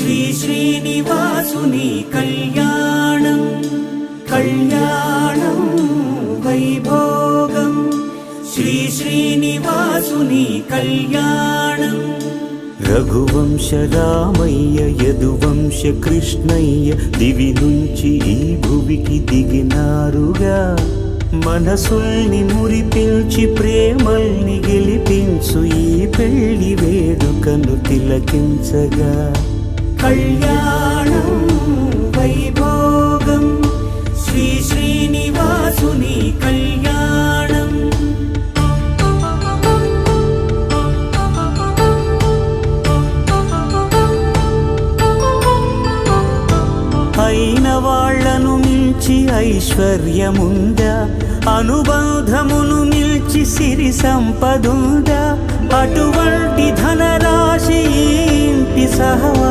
శ్రీ శ్రీనివాసుని కళ్యాణం కళ్యాణం వైభోగం శ్రీ శ్రీనివాసుని కళ్యాణం రఘువంశ రామయ్య యదువంశ కృష్ణయ్య దివి నుంచి ఈ భువికి దిగినారుగా మనసుల్ని మురిపించి ప్రేమల్ని గెలిపించు ఈ పెళ్లి వేడుకను తిలకించగా కళ్యాణం వైభోగం శ్రీ శ్రీనివాసుని కళ్యాణం అయిన వాళ్లను మించి ఐశ్వర్యముందా అనుబంధమును మించి సిరి సంపదుందా అటువంటి ధనరాశి ఇంటి సహవా